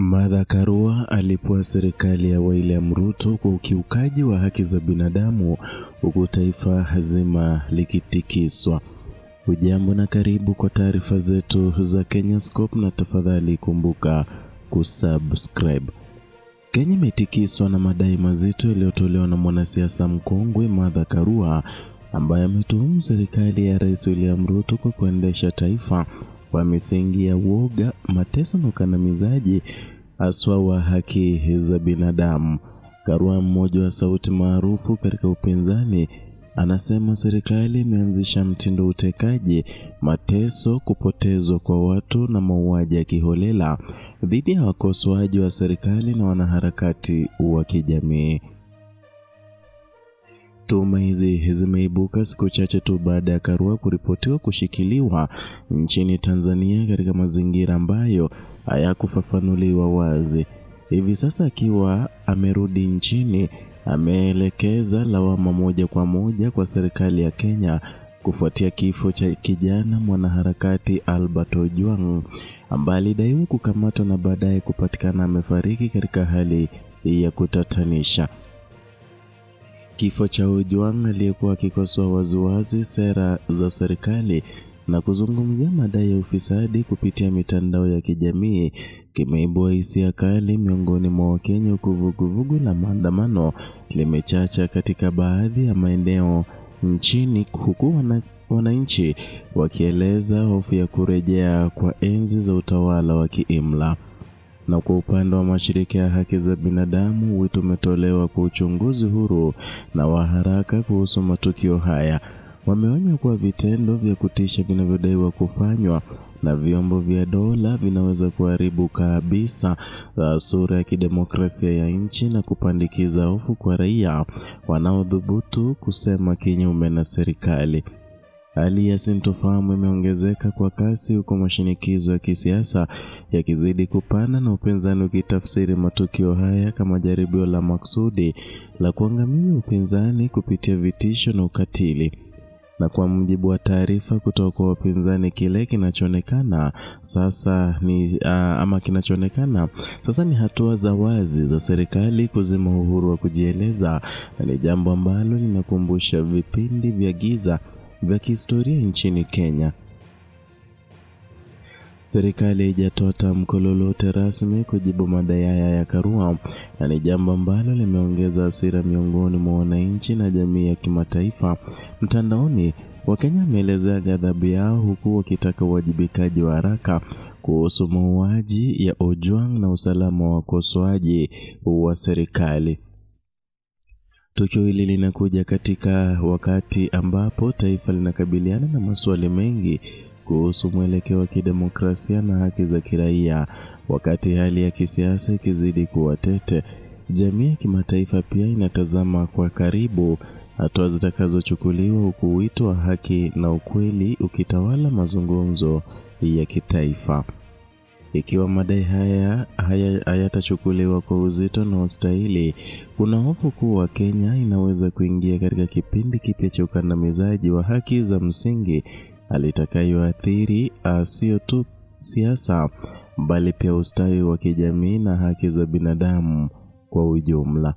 Martha Karua alipua serikali ya William Ruto kwa ukiukaji wa haki za binadamu, huku taifa hazima likitikiswa. Hujambo na karibu kwa taarifa zetu za Kenyascope, na tafadhali kumbuka kusubscribe. Kenya imetikiswa na madai mazito yaliyotolewa na mwanasiasa mkongwe Martha Karua, ambaye ametuhumu serikali ya Rais William Ruto kwa kuendesha taifa kwa misingi ya uoga, mateso na ukandamizaji haswa wa haki za binadamu. Karua, mmoja wa sauti maarufu katika upinzani, anasema serikali imeanzisha mtindo wa utekaji, mateso, kupotezwa kwa watu na mauaji ya kiholela dhidi ya wakosoaji wa serikali na wanaharakati wa kijamii. Tuhuma hizi zimeibuka siku chache tu baada ya Karua kuripotiwa kushikiliwa nchini Tanzania katika mazingira ambayo hayakufafanuliwa wazi. Hivi sasa akiwa amerudi nchini, ameelekeza lawama moja kwa moja kwa serikali ya Kenya kufuatia kifo cha kijana mwanaharakati Albert Ojwang, ambaye alidaiwa kukamatwa na baadaye kupatikana amefariki katika hali ya kutatanisha. Kifo cha Ojwang, aliyekuwa akikosoa waziwazi sera za serikali na kuzungumzia madai ya ufisadi kupitia mitandao ya kijamii, kimeibua hisia kali miongoni mwa Wakenya, huku vuguvugu la maandamano limechacha katika baadhi ya maeneo nchini, huku wananchi wakieleza hofu ya kurejea kwa enzi za utawala wa kiimla. Na kwa upande wa mashirika ya haki za binadamu, wito umetolewa kwa uchunguzi huru na wa haraka kuhusu matukio haya. Wameonya kuwa vitendo vya kutisha vinavyodaiwa kufanywa na vyombo vya dola vinaweza kuharibu kabisa sura ya kidemokrasia ya nchi na kupandikiza hofu kwa raia wanaodhubutu kusema kinyume na serikali. Hali ya sintofahamu imeongezeka kwa kasi, huko mashinikizo ya kisiasa yakizidi kupanda na upinzani ukitafsiri matukio haya kama jaribio la maksudi la kuangamiza upinzani kupitia vitisho na ukatili. Na kwa mujibu wa taarifa kutoka kwa wapinzani, kile kinachoonekana sasa ni hatua za wazi za serikali kuzima uhuru wa kujieleza, na ni jambo ambalo linakumbusha vipindi vya giza vya kihistoria nchini Kenya. Serikali haijatoa tamko lolote rasmi kujibu madai haya ya Karua, na ni jambo ambalo limeongeza hasira miongoni mwa wananchi na jamii ya kimataifa. Mtandaoni, Wakenya wameelezea ghadhabu yao, huku wakitaka uwajibikaji wa haraka kuhusu mauaji ya Ojwang na usalama wa wakosoaji wa serikali. Tukio hili linakuja katika wakati ambapo taifa linakabiliana na maswali mengi kuhusu mwelekeo wa kidemokrasia na haki za kiraia. Wakati hali ya kisiasa ikizidi kuwa tete, jamii ya kimataifa pia inatazama kwa karibu hatua zitakazochukuliwa, huku wito wa haki na ukweli ukitawala mazungumzo ya kitaifa. Ikiwa madai haya hayatachukuliwa kwa uzito na ustahili, kuna hofu kuwa Kenya inaweza kuingia katika kipindi kipya cha ukandamizaji wa haki za msingi, litakayoathiri sio tu siasa bali pia ustawi wa kijamii na haki za binadamu kwa ujumla.